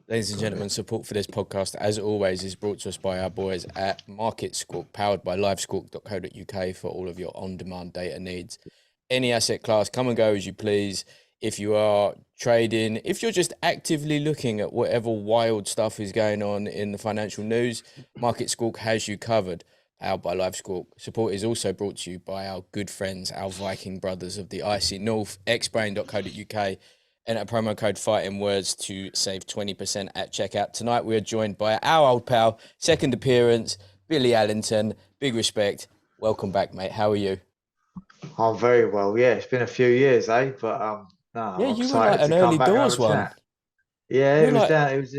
Ladies and gentlemen, support for this podcast, as always, is brought to us by our boys at Market Squawk, powered by livesquawk.co.uk for all of your on-demand data needs. Any asset class, come and go as you please. If you are trading, if you're just actively looking at whatever wild stuff is going on in the financial news, Market Squawk has you covered, powered by LiveSquawk. Support is also brought to you by our good friends, our Viking brothers of the icy north, xbrain.co.uk. Enter promo code Fighting Words to save 20% at checkout. Tonight we are joined by our old pal, second appearance, Billy Allington. Big respect. Welcome back, mate. How are you? I'm very well. Yeah, it's been a few years, eh? But no, Yeah, I'm you were like excited an to come early back and have doors a one. chat. Yeah, You it were was like down. It was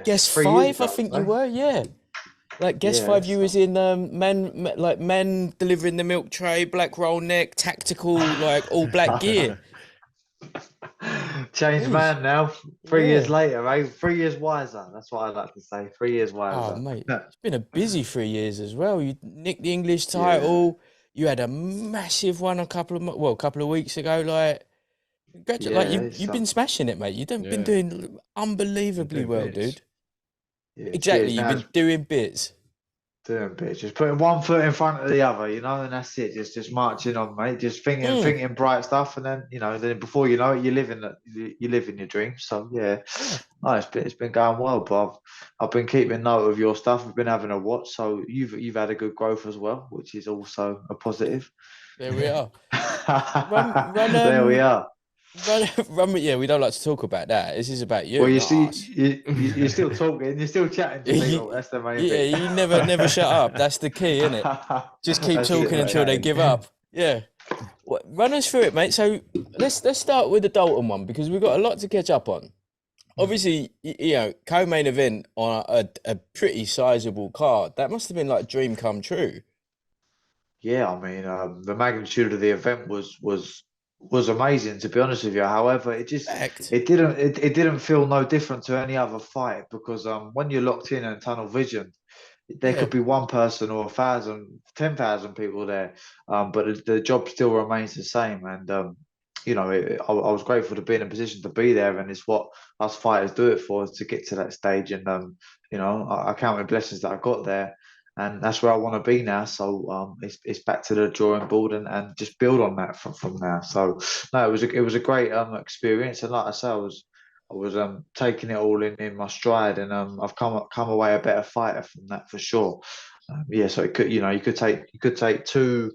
guest 3 years five, I ago, think you eh? were. Yeah, like guest Yeah. five. You So was in men delivering the milk tray, black roll neck, tactical, like all black gear. changed Jeez. man now. 3 years Yeah. later, eh? 3 years wiser. That's what I like to say. 3 years Oh, wiser. mate, it's been a busy 3 years as well. You nicked the English Yeah, title. You had a massive one a couple of weeks ago. Like yeah. you've been smashing it, mate. You've been Yeah, doing I'm unbelievably doing well, bits. dude. Yeah. Exactly, Cheers. you've Now been it's doing bits. doing bits. Just putting one foot in front of the other, and that's it. Just marching on, mate. Just Mm, thinking bright stuff, and then before you know it, you live in your dreams. So yeah, yeah, no, it's been going well, but I've been keeping note of your stuff. I've been having a watch, so you've had a good growth as well, which is also a positive. there we are. Run, run, There we um, are. run. Yeah, we don't like to talk about that. This is about Well, you, not us. you're still talking, you're still chatting to You, people. That's the main yeah, thing. you never shut up. That's the key, isn't it? Just keep That's it, talking mate. until they give up. Yeah. Run us through it, mate. So let's start with the Dalton one because we've got a lot to catch up on. Obviously, co-main event on a pretty sizable card. That must have been like a dream come true. Yeah, I mean, the magnitude of the event was amazing, to be honest with you. However, Fact. it didn't feel no different to any other fight because when you're locked in and tunnel vision, there Yeah. could be one person or 1,000, 10,000 people there, but the job still remains the same. And I was grateful to be in a position to be there, and it's what us fighters do it for, is to get to that stage. And I count my blessings that I got there, and that's where I want to be now. So it's back to the drawing board and just build on that from now. So no, it was a great experience, and like I say, I was taking it all in my stride, and I've come away a better fighter from that for sure. Yeah, so it could you could take two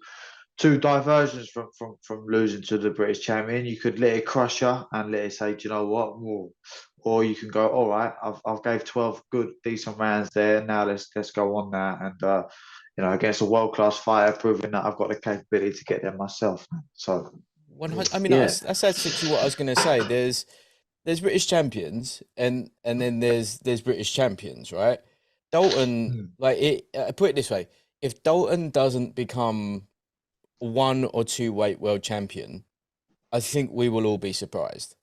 diversions from losing to the British champion. You could let it crush you and let it say, do you know what, or you can go, all right, I've gave 12 good decent rounds there. Now let's go on that and against a world class fighter, proving that I've got the capability to get there myself. So 100. I mean, yeah. that's actually what I was going to say. There's British champions and then there's British champions, right? Dalton, Hmm. like it. Put it this way: if Dalton doesn't become one or two weight world champion, I think we will all be surprised,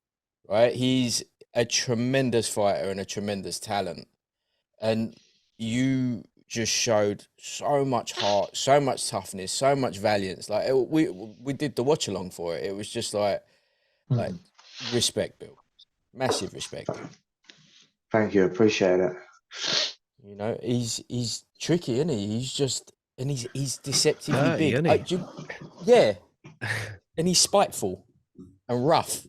right? He's a tremendous fighter and a tremendous talent, and you just showed so much heart, so much toughness, so much valiance. Like we did the watch along for it. It was just like Hmm. respect, Bill, massive respect. Thank you, appreciate it. He's tricky, isn't he? He's just and he's deceptively 30, big. isn't he? Yeah, and he's spiteful and rough.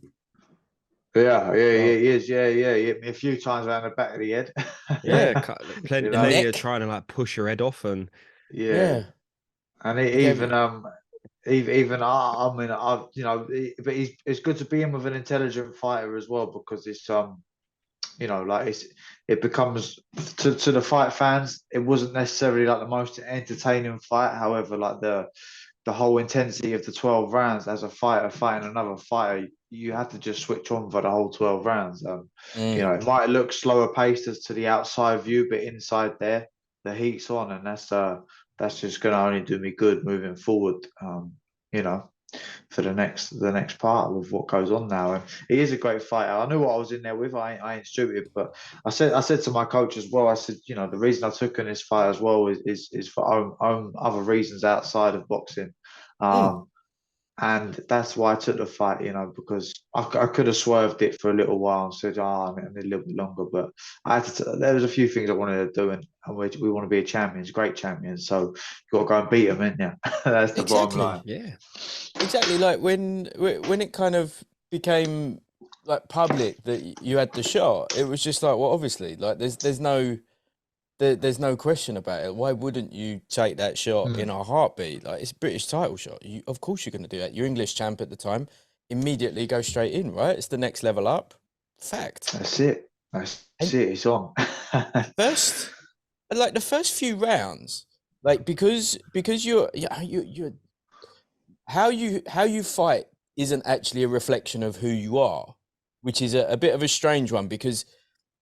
Yeah, yeah, Well, yeah, he is. Yeah, yeah. He hit me a few times around the back of the head. Yeah, yeah, plenty, you the know, plenty of neck. trying to like push her head off, and yeah. Yeah, And he gave even it. even I mean but it's good to be in with an intelligent fighter as well, because it's like it becomes to the fight fans, it wasn't necessarily like the most entertaining fight. However, like the whole intensity of the 12 rounds, as a fighter fighting another fighter, you had to just switch on for the whole 12 rounds. Mm. It might look slower paced as to the outside view, but inside there, the heat's on, and that's just going to only do me good moving forward. You know, for the next part of what goes on now. And he is a great fighter. I knew what I was in there with. I ain't stupid, but I said to my coach as well. I said, the reason I took in this fight as well is for own other reasons outside of boxing. Mm. Um, and that's why I took the fight, because I could have swerved it for a little while and said, "Oh, I need a little bit longer." But I had to. There was a few things I wanted to do, and we want to be a champions, great champions. So you got to go and beat them, ain't you? That's the bottom line. Yeah. Exactly. Like when it kind of became like public that you had the shot, it was just like, well, obviously, like there's no question about it. Why wouldn't you take that shot in a heartbeat? Like it's a British title shot. Of course you're going to do that. You're English champ at the time. Immediately go straight in, right? It's the next level up. Fact. That's it. That's And it. It's on. first, like the first few rounds, like because you're how you fight isn't actually a reflection of who you are, which is a bit of a strange one because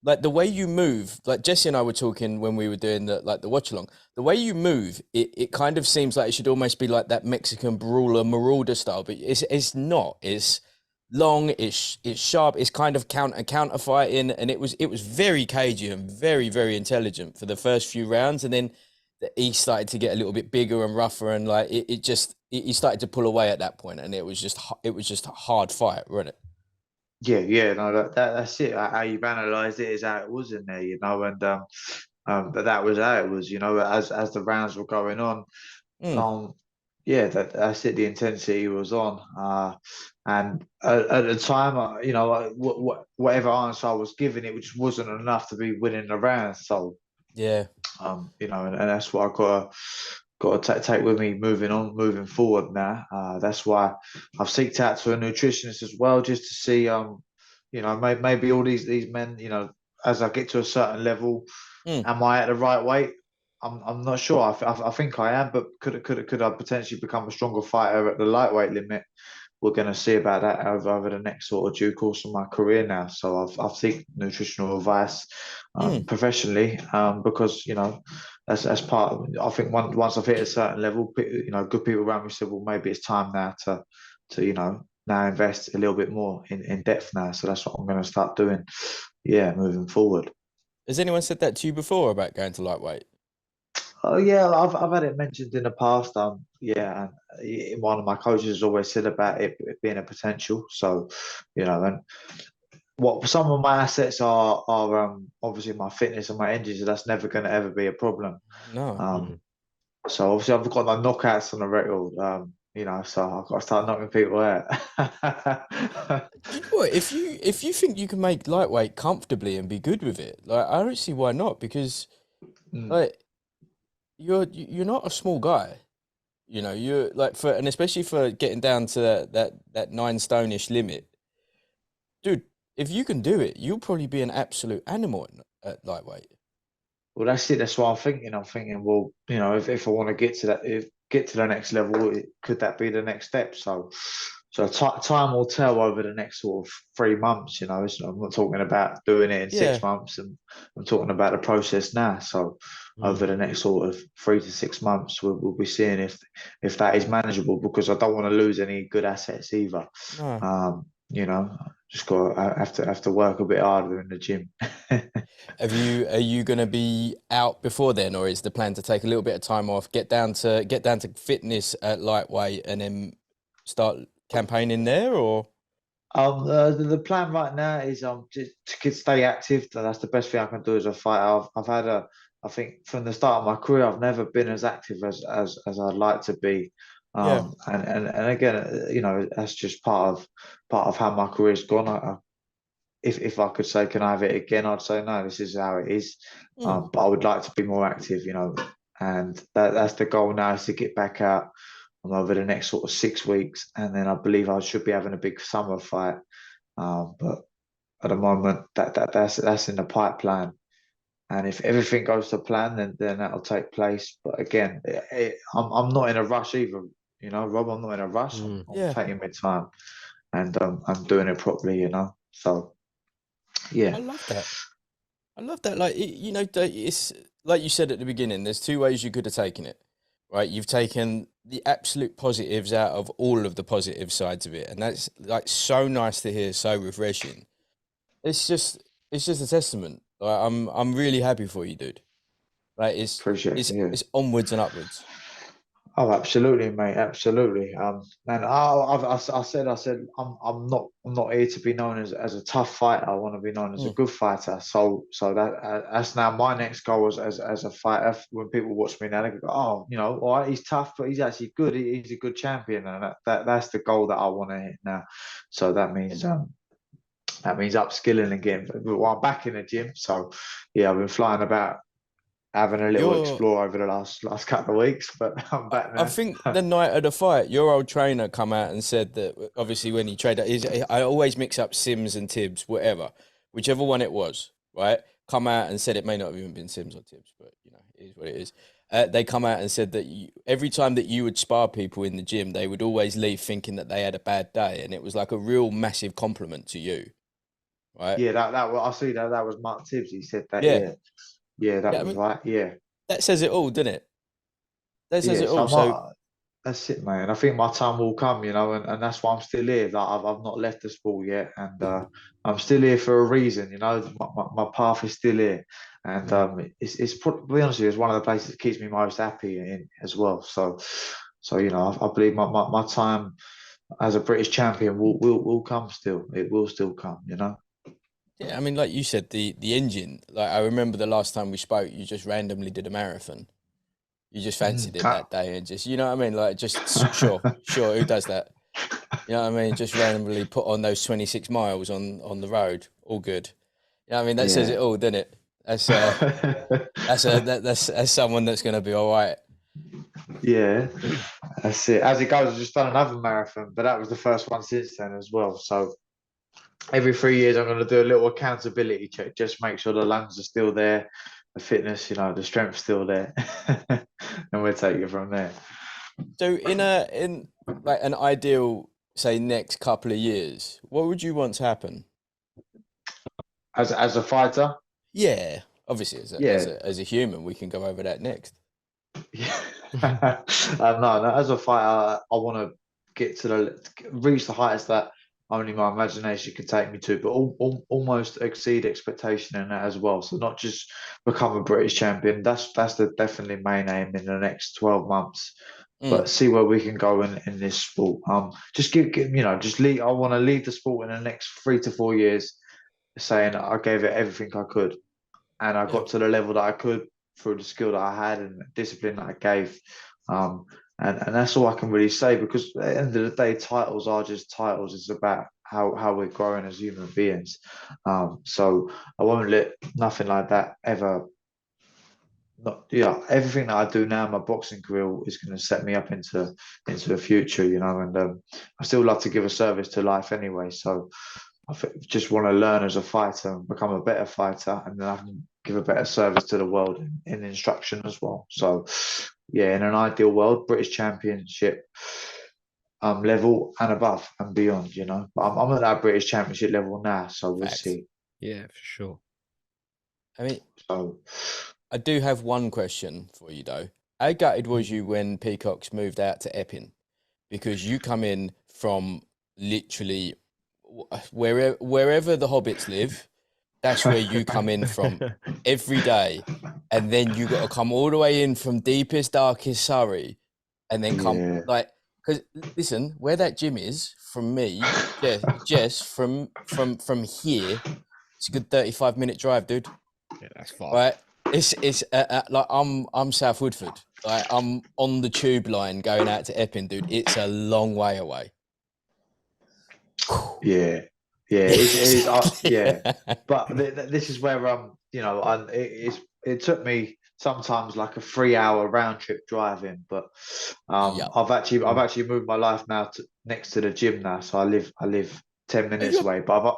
like the way you move, like Jesse and I were talking when we were doing the watch along, the way you move, it kind of seems like it should almost be like that Mexican brawler marauder style, but it's not. It's long, it's sharp, it's kind of counter fighting, and it was very cagey and very, very intelligent for the first few rounds, and then he started to get a little bit bigger and rougher, and like he started to pull away at that point, and it was just a hard fight, wasn't it? Yeah, no, that's it. How you've analysed it is how it was in there, but that was how it was, as the rounds were going on. Mm, Yeah, that's it. The intensity was on, and at the time, whatever answer I was giving, it just wasn't enough to be winning the round. So, yeah. and that's what I got to take with me moving forward now. That's why I've seeked out to a nutritionist as well, just to see, maybe all these men, as I get to a certain level, Mm. am I at the right weight? I'm not sure. I think I am, but could I potentially become a stronger fighter at the lightweight limit? We're going to see about that over the next sort of due course of my career now. So I've seek nutritional advice professionally, because that's part of, I think once I've hit a certain level, good people around me said, well, maybe it's time now to now invest a little bit more in depth now. So that's what I'm going to start doing. Yeah, moving forward. Has anyone said that to you before about going to lightweight? Oh yeah, I've had it mentioned in the past. Yeah, and one of my coaches has always said about it being a potential. So, and what some of my assets are obviously my fitness and my engine. So that's never going to ever be a problem. No. So obviously I've got no knockouts on the record. So I've got to start knocking people out. You know what? If you think you can make lightweight comfortably and be good with it, like I don't see why not. Because Mm. like you're not a small guy. You're like and especially for getting down to that 9 stone-ish limit, dude. If you can do it, you'll probably be an absolute animal at lightweight. Well, that's it. That's what I'm thinking. I'm thinking, well, if I want to get to that, get to the next level, could that be the next step? So time will tell over the next sort of 3 months. I'm not talking about doing it in Yeah. 6 months, and I'm talking about the process now. So over the next sort of 3 to 6 months, we'll be seeing if that is manageable, because I don't want to lose any good assets either. No. Just got have to work a bit harder in the gym. Are you going to be out before then, or is the plan to take a little bit of time off, get down to fitness at lightweight, and then start campaigning there? Or The plan right now is just to stay active. That's the best thing I can do as a fighter. I've had I think from the start of my career, I've never been as active as I'd like to be. yeah, And again, that's just part of how my career's gone. If I could say, can I have it again? I'd say no. This is how it is. But I would like to be more active, and that's the goal now, is to get back out over the next sort of 6 weeks, and then I believe I should be having a big summer fight. But at the moment, that's in the pipeline, and if everything goes to plan, then that'll take place. But again, I'm not in a rush either. Rob, I'm not in a rush. I'm yeah. taking my time, and I'm doing it properly. So yeah. I love that. I love that. Like it's like you said at the beginning. There's two ways you could have taken it, right? You've taken the absolute positives out of all of the positive sides of it, and that's like so nice to hear, so refreshing. It's just a testament. Like I'm really happy for you, dude. Like Appreciate it. Yeah. it's onwards and upwards. Oh, absolutely, mate, absolutely. And I said, I'm not here to be known as a tough fighter. I want to be known as a Mm. good fighter. So that's now my next goal as a fighter. When people watch me now, they go, oh, all right, he's tough, but he's actually good. He's a good champion, and that's the goal that I want to hit now. So that means upskilling again. Well, I'm back in the gym, so yeah, I've been flying about having a little You're explore over the last couple of weeks, but I'm back I now. think the night of the fight, your old trainer come out and said that obviously when he trained, I always mix up Sims and Tibbs, whatever, whichever one it was, right? Come out and said it may not have even been Sims or Tibbs, but it is what it is. They come out and said that every time that you would spar people in the gym, they would always leave thinking that they had a bad day, and it was like a real massive compliment to you, right? Yeah, I see that was Mark Tibbs. He said that. Yeah, Yeah, yeah, that yeah. I was mean, right. Yeah, that says it all, doesn't it? That says yeah. it all. So That's it, man. I think my time will come, and that's why I'm still here. Like I've not left the sport yet, and I'm still here for a reason. My path is still here, and it's to be honest with you, it's one of the places that keeps me most happy in as well. So I believe my time as a British champion will come still. It will still come. yeah, I mean, like you said, the engine. Like I remember the last time we spoke, you just randomly did a marathon. You just fancied it that day, and just what I mean, like just sure, who does that? You know what I mean? Just randomly put on those 26 miles on the road, all good. You know what I mean? That says Yeah. it all, doesn't it? That's someone that's gonna be all right. Yeah, that's it. As it goes, I've just done another marathon, but that was the first one since then as well. So every 3 years, I'm going to do a little accountability check, just make sure the lungs are still there, the fitness, the strength's still there, and we'll take it from there. So in like an ideal, say, next couple of years, what would you want to happen? As a fighter, Yeah, obviously yeah, as a human, we can go over that next. yeah. No, as a fighter, I want to get to reach the heights that only my imagination could take me to, but almost exceed expectation in that as well. So not just become a British champion. That's the definitely main aim in the next 12 months. Mm, But see where we can go in this sport. Just just lead. I want to lead the sport in the next 3 to 4 years, saying I gave it everything I could, and I yeah. got to the level that I could through the skill that I had and the discipline that I gave. And that's all I can really say, because at the end of the day, titles are just titles. It's about how we're growing as human beings. So I won't let nothing like that ever. Not, everything that I do now, my boxing career is going to set me up into the future, and I still love to give a service to life anyway. So just want to learn as a fighter and become a better fighter, and then I can give a better service to the world in instruction as well. So, yeah, in an ideal world, British Championship level and above and beyond. But I'm at that British Championship level now, so we'll Facts. see. Yeah, for sure. I mean, So, I do have one question for you though. How gutted was you when Peacocks moved out to Epping? Because you come in from literally wherever the hobbits live, that's where you come in from every day. And then you got to come all the way in from deepest, darkest Surrey and then come yeah. like, because listen, where that gym is from me, Jess from here, it's a good 35-minute drive, dude. Yeah, that's fine. Right? It's like I'm South Woodford. Like I'm on the tube line going out to Epping, dude. It's a long way away. Yeah, yeah, it is. Yeah, but this is where it took me sometimes like a 3 hour round trip driving, but Yeah. I've actually moved my life now next to the gym now, so I live 10 minutes away, but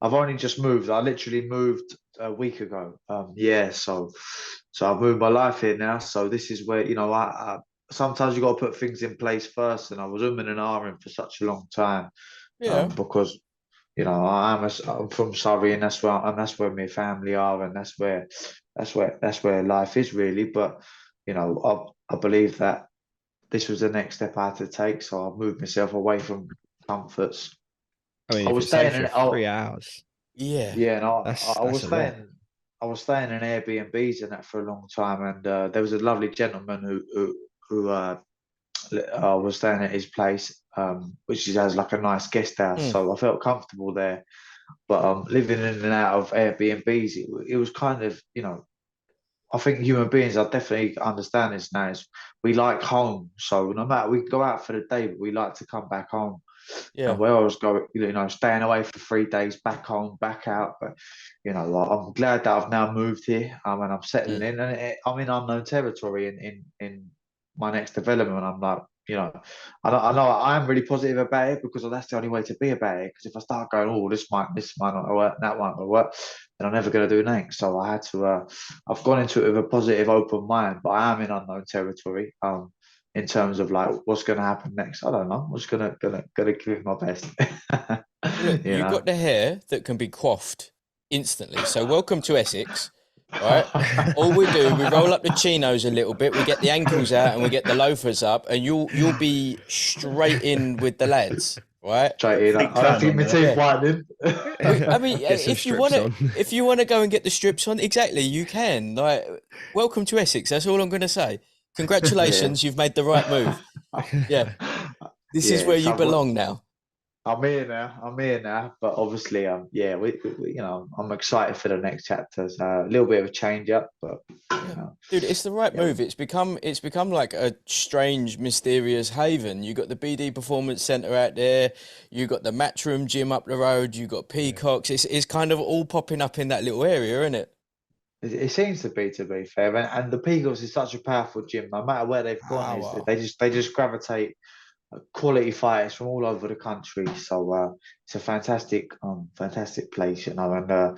I've only just moved. I literally moved a week ago. Yeah, so I've moved my life here now. So this is where I sometimes you got to put things in place first, and I was umming and ahhing for such a long time, Yeah. because I'm from Surrey, and that's where my family are, and that's where life is really. But I believe that this was the next step I had to take, so I moved myself away from comforts. I mean, I if was it staying saves in you 3 hours, Yeah. yeah, and I that's was a lot. staying in Airbnbs and that for a long time, and there was a lovely gentleman who I was staying at his place, which has like a nice guest house, Mm. so I felt comfortable there. But living in and out of Airbnbs, it was kind of, I think human beings, I definitely understand this now. Is we like home, so no matter we go out for the day, but we like to come back home. And Yeah. where I was going, staying away for 3 days, back home, back out. But like, I'm glad that I've now moved here, and I'm settling Mm. in, and I'm in unknown territory in my next development. I'm like, I know I am really positive about it because that's the only way to be about it. Because if I start going, oh, this might not work, that might not work, then I'm never going to do anything. So I had to. I've gone into it with a positive, open mind, but I am in unknown territory. In terms of like what's going to happen next, I don't know. I'm just gonna give it my best. Well, look, you you know. got the hair that can be coiffed instantly. So welcome to Essex, right? All we do, we roll up the chinos a little bit, we get the ankles out, and we get the loafers up, and you'll be straight in with the lads, right? Straight in. Thick I don't tan think on my there. teeth Yeah. whitening. I mean, Get some if you strips want to, on. if you want to go and get the strips on, exactly, you can. Like, welcome to Essex. That's all I'm going to say. Yeah. Congratulations, you've made the right move. Yeah, this is Yeah. where you So belong now. I'm here now. I'm here now. But obviously, yeah, I'm excited for the next chapter. So a little bit of a change up, but Yeah. Dude, it's the right yeah, move. It's become like a strange, mysterious haven. You got the BD Performance Centre out there, you got the Matchroom gym up the road, you got Peacocks. It's kind of all popping up in that little area, isn't it? it seems to be fair. And the Peagos is such a powerful gym. No matter where they've gone, is Power. they just gravitate quality fighters from all over the country. So it's a fantastic place, and I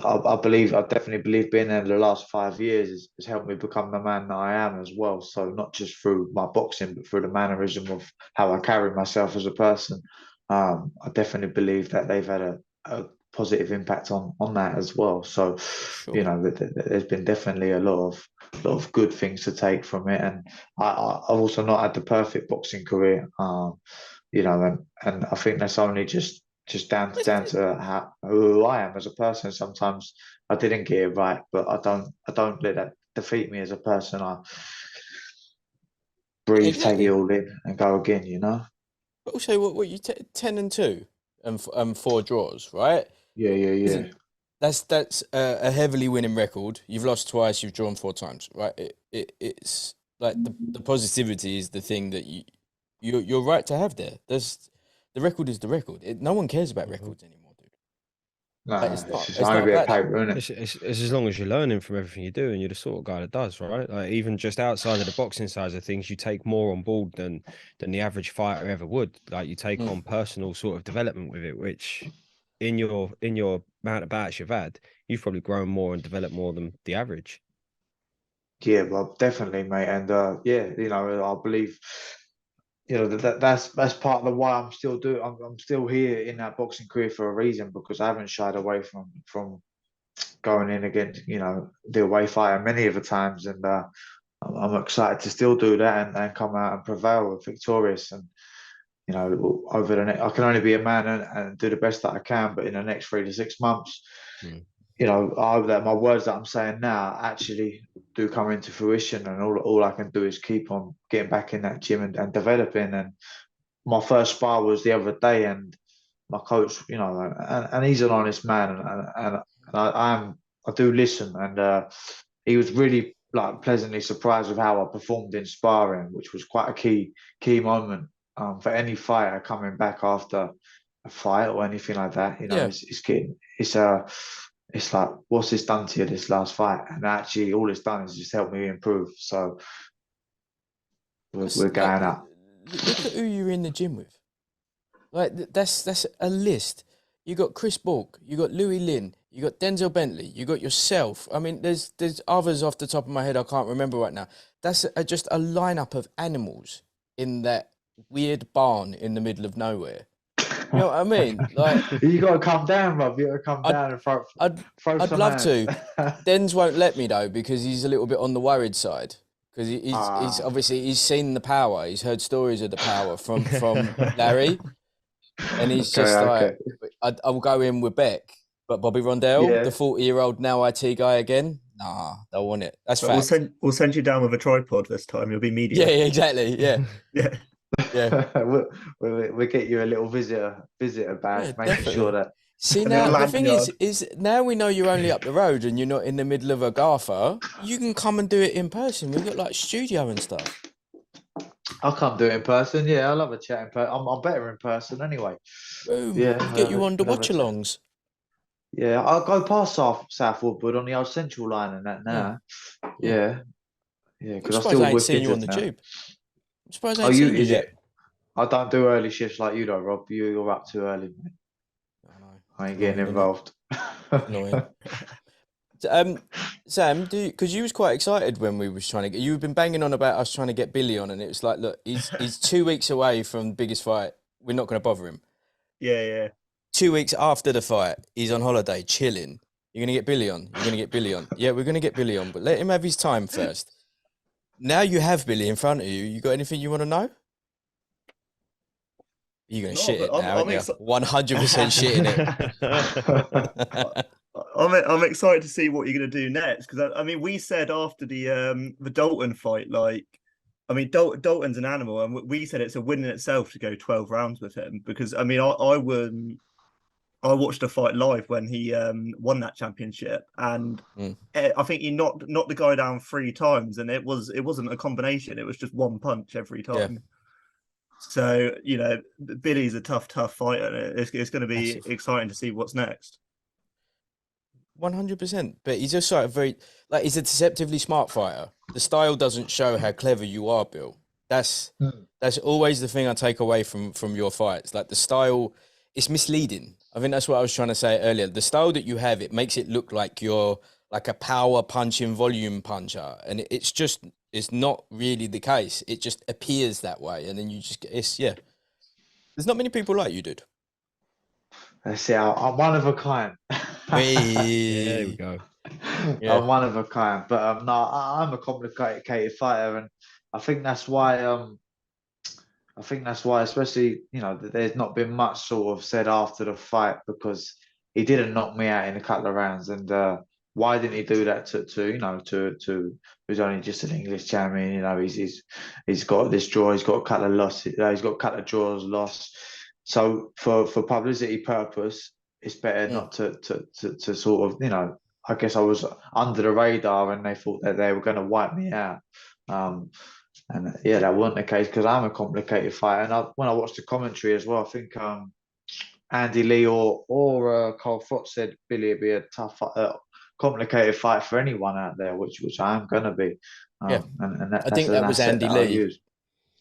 definitely believe being there the last 5 years has helped me become the man that I am as well. So not just through my boxing, but through the mannerism of how I carry myself as a person. I definitely believe that they've had a positive impact on that as well. So, Sure. there's been definitely a lot of good things to take from it, and I've also not had the perfect boxing career, and I think that's only just down to who I am as a person. Sometimes I didn't get it right, but I don't let that defeat me as a person. I Yeah, breathe, take it exactly. all in, and go again. But also, what you 10-2 and 4 draws, right? Yeah, yeah, yeah. Listen, that's a heavily winning record. You've lost twice, you've drawn 4 times, right? It's like the positivity is the thing that you're right to have there. The record is the record. No one cares about Mhm. records anymore, dude. Like, No, it's just it's only not a bit of about that. paper, isn't it? It's as long as you're learning from everything you do, and you're the sort of guy that does, right? Like even just outside of the boxing side of things, you take more on board than the average fighter ever would. Like you take Mm. on personal sort of development with it, which in your amount of bouts you've had, you've probably grown more and developed more than the average. Yeah, well, definitely, mate. And yeah, I believe, that's part of the why I'm still doing. I'm still here in that boxing career for a reason, because I haven't shied away from going in against, the away fighter many of the times, and I'm excited to still do that and come out and prevail victorious. And over the next, I can only be a man and do the best that I can, but in the next 3 to 6 months, Mm. I hope that my words that I'm saying now actually do come into fruition, and all I can do is keep on getting back in that gym and developing. And my first spar was the other day, and my coach, and he's an honest man, and I do listen, and he was really like pleasantly surprised with how I performed in sparring, which was quite a key moment, for any fighter coming back after a fight or anything like that. Yeah. It's like, what's this done to you this last fight? And actually, all it's done is just help me improve. So we're Like, going up. look at who you're in the gym with. Like that's a list. You got Chris Bork, you got Louis Lin, you got Denzel Bentley, you got yourself. I mean, there's others off the top of my head I can't remember right now. That's just a lineup of animals in that weird barn in the middle of nowhere. You know what I mean? Like, You got to come down, Rob. You got to come I'd down and throw, I'd throw I'd some love to. hands. Denz won't let me though because he's a little bit on the worried side. Because he's Ah, obviously he's seen the power. He's heard stories of the power from Larry. And he's okay, just like, okay. I'll go in with Beck, but Bobby Rondell, the Yeah. 40-year-old now IT guy again. Nah, don't want it. That's But fact. we'll send you down with a tripod this time. You'll be media. Yeah, exactly. Yeah, Yeah. yeah, we'll get you a little visitor badge, yeah, making sure definitely. that. See, And then now the land thing yard. is now we know you're only up the road and you're not in the middle of a Gartha. You can come and do it in person. We've got like studio and stuff. I'll come do it in person. Yeah, I love a chat in person. I'm better in person anyway. Boom. Yeah, We'll get you on the we'll have a watch chat. alongs. Yeah, I'll go past South Woodwood on the old Central line and that now. Yeah. Yeah, I'm because I surprised still I ain't with seen you on the now. tube. I'm surprised I Oh, ain't you seen you is yet. it? I don't do early shifts like you, though, Rob. You're up too early, mate. I know. I ain't It's getting annoying, innit? involved. It's annoying. Sam, because you was quite excited when we was trying to get. You've been banging on about us trying to get Billy on, and it was like, look, he's 2 weeks away from the biggest fight. We're not going to bother him. Yeah. 2 weeks after the fight, he's on holiday, chilling. You're going to get Billy on. You're going to get Billy on. Yeah, we're going to get Billy on, but let him have his time first. Now you have Billy in front of you. You got anything you want to know? You're going to No, shit but it now, aren't you? 100% shitting it. I'm excited to see what you're going to do next, because I mean, we said after the Dalton fight, like, I mean, Dalton's an animal, and we said it's a win in itself to go 12 rounds with him, because I mean, I watched a fight live when he won that championship, and I think he knocked the guy down 3 times, and it wasn't a combination; it was just one punch every time. Yeah. So, you know, Billy's a tough fighter. It's going to be exciting to see what's next. 100%. But he's just sort of he's a deceptively smart fighter. The style doesn't show how clever you are, Bill. That's always the thing I take away from your fights. Like, the style, it's misleading. I think that's what I was trying to say earlier. The style that you have, it makes it look like you're like a power punching volume puncher. And it's not really the case. It just appears that way. And then you just get, there's not many people like you, dude. Let's see, I'm one of a kind. Yeah, there we go. Yeah. I'm one of a kind, but no, I'm a complicated fighter, and I think that's why especially, you know, there's not been much sort of said after the fight, because he didn't knock me out in a couple of rounds, and why didn't he do that to who's only just an English champion? You know, he's got this draw, he's got a couple of losses, he's got a couple of draws lost. So for publicity purpose, it's better not to sort of, you know, I guess I was under the radar and they thought that they were going to wipe me out. And yeah, that wasn't the case, because I'm a complicated fighter. And when I watched the commentary as well, I think Andy Lee or Carl Frost said Billy would be a tough, complicated fight for anyone out there, which I am going to be. Yeah. And I think that was Andy Lee.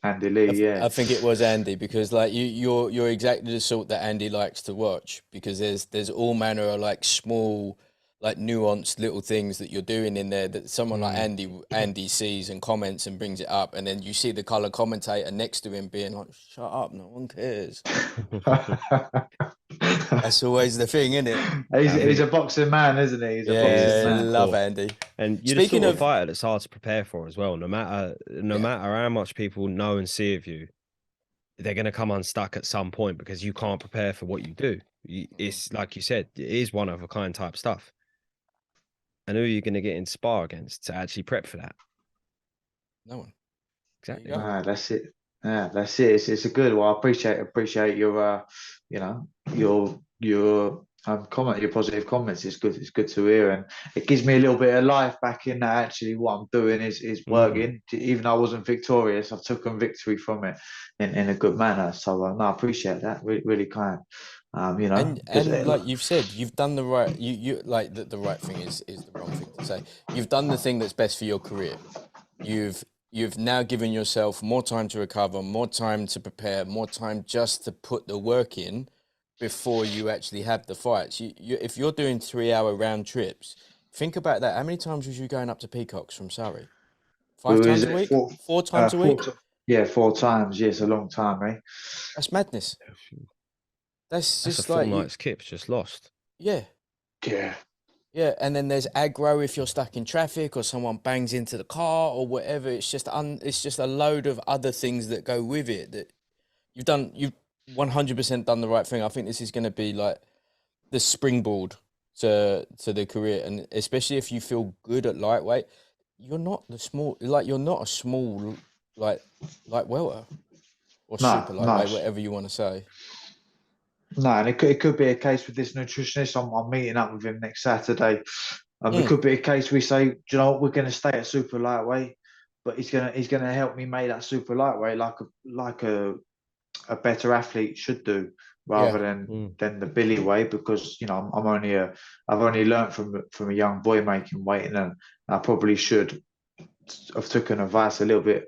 Andy Lee, yeah. I think it was Andy, because like you're exactly the sort that Andy likes to watch, because there's all manner of like small, like nuanced little things that you're doing in there that someone like Andy sees and comments and brings it up, and then you see the colour commentator next to him being like, "Shut up, no one cares." That's always the thing, isn't it? He's a boxing man, isn't he? He's a boxing man. Love Andy. And you're Speaking the sort of of fighter that's hard to prepare for as well. No matter how much people know and see of you, they're going to come unstuck at some point because you can't prepare for what you do. It's like you said, it is one of a kind type stuff. And who are you going to get in spar against to actually prep for that? No one. Exactly. That's it. Yeah, that's it. It's a good one. I appreciate your your comment, your positive comments. It's good to hear, and it gives me a little bit of life back in that actually what I'm doing is working. Even though I wasn't victorious, I've taken victory from it in a good manner. So no, I appreciate that. Really, really kind. You know, and like you've said, you've done the right. You like the right thing is the wrong thing to say. You've done the thing that's best for your career. You've now given yourself more time to recover, more time to prepare, more time just to put the work in before you actually have the fights. If you're doing 3-hour round trips, think about that. How many times was you going up to Peacocks from Surrey? 5 times a week? 4 times a week? Yeah, 4 times. Yes, a long time, eh? That's madness. That's just a full like night's kips just lost. Yeah. Yeah. Yeah, and then there's aggro if you're stuck in traffic or someone bangs into the car or whatever. It's just a load of other things that go with it that you've 100% done the right thing. I think this is going to be like the springboard to the career, and especially if you feel good at lightweight, you're not you're not a small light welter or super lightweight, whatever you want to say. No, and it could be a case with this nutritionist. I'm meeting up with him next Saturday. It could be a case we say, do you know what, we're going to stay at super lightweight, but he's gonna help me make that super lightweight like a better athlete should do, rather than the Billy way, because I've only learned from a young boy making weight, and I probably should have taken advice a little bit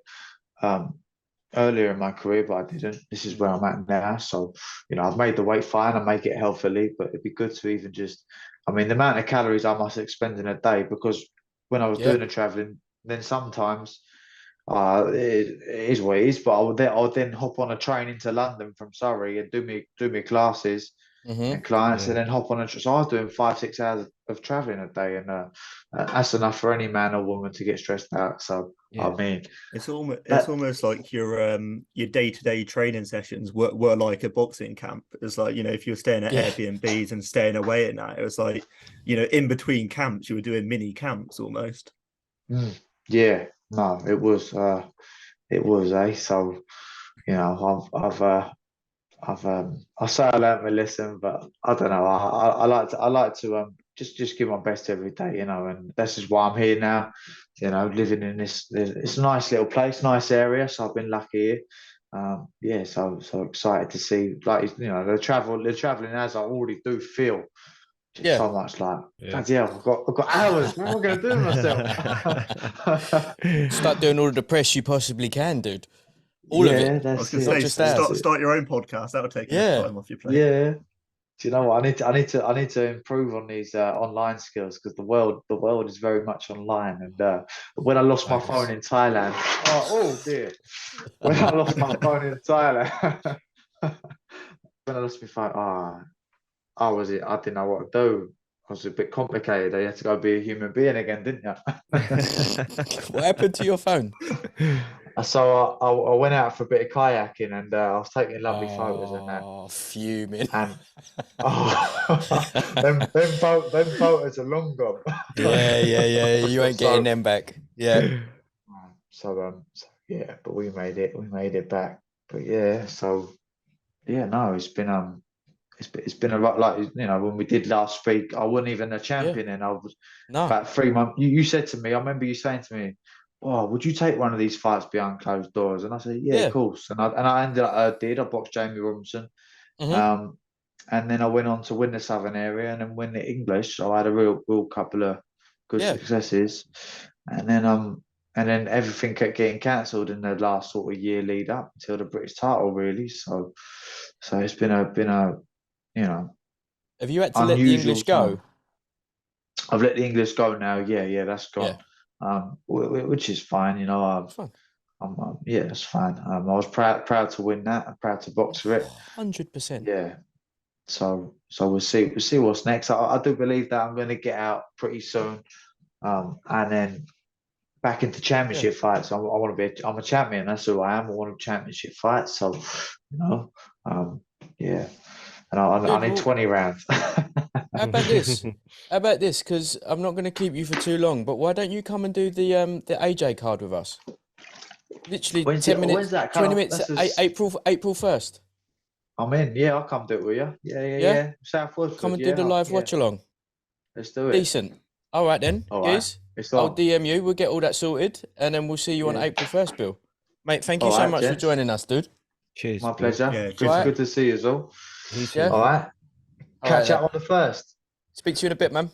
earlier in my career, but I didn't. This is where I'm at now. So, I've made the weight fine, I make it healthily, but it'd be good to even just, the amount of calories I must expend in a day, because when I was doing the traveling, then sometimes it is what it is, but I would then hop on a train into London from Surrey and do me classes and clients, and then hop on so I was doing 5-6 hours of traveling a day, and that's enough for any man or woman to get stressed out. So it's almost like your day-to-day training sessions were like a boxing camp. It's like, if you were staying at Airbnbs and staying away at night, it was like, in between camps you were doing mini camps almost. Yeah, no, it was so I say I learn't my lesson, but I don't know. I like to just give my best every day, and this is why I'm here now. Living in it's a nice little place, nice area. So I've been lucky here. So excited to see, like, the traveling as I already do feel. So much like, bloody hell, I've got hours. What am I going to do with myself? Start doing all the press you possibly can, dude. All of it. I was going to say, start your own podcast. That would take time off your plate. Yeah. Do you know what? I need to improve on these online skills, because the world is very much online. And when I lost my phone in Thailand, oh dear, when I lost my phone in Thailand, I didn't know what to do. It was a bit complicated. You had to go be a human being again, didn't you? What happened to your phone? So I went out for a bit of kayaking, and I was taking lovely photos and that. Oh, fuming. And them photos are long gone. Yeah. You ain't getting them back. Yeah. But we made it back. But no, it's been a lot, like, when we did last week, I wasn't even a champion, and I was about 3 months. You said to me, I remember you saying to me, "Oh, would you take one of these fights behind closed doors?" And I said, "Yeah, of course." And I ended up I boxed Jamie Robinson, and then I went on to win the Southern Area and then win the English. So I had a real couple of good successes, and then everything kept getting cancelled in the last sort of year lead up until the British title, really. So it's been a Have you had to let the English go? I've let the English go now. Yeah, that's gone. Which is fine, it's fine. I was proud to win that. I'm proud to box for it. 100%. Yeah. So we'll see what's next. I do believe that I'm going to get out pretty soon, and then back into championship fights. I'm a champion. That's who I am. I want a championship fight. So and I need 20 rounds. How about this? Because I'm not going to keep you for too long, but why don't you come and do the AJ card with us? Literally 10 minutes, when's that 20 minutes, April 1st. I'm in. Yeah, I'll come do it with you. Yeah. South Woodford. Come and do the live watch along. Let's do it. Decent. All right then, guys. I'll DM you. We'll get all that sorted, and then we'll see you on April 1st, Bill. Mate, thank you so much for joining us, dude. Cheers. My pleasure. Yeah, good to see you all. Yeah. All right. Catch up on the 1st. Speak to you in a bit, man.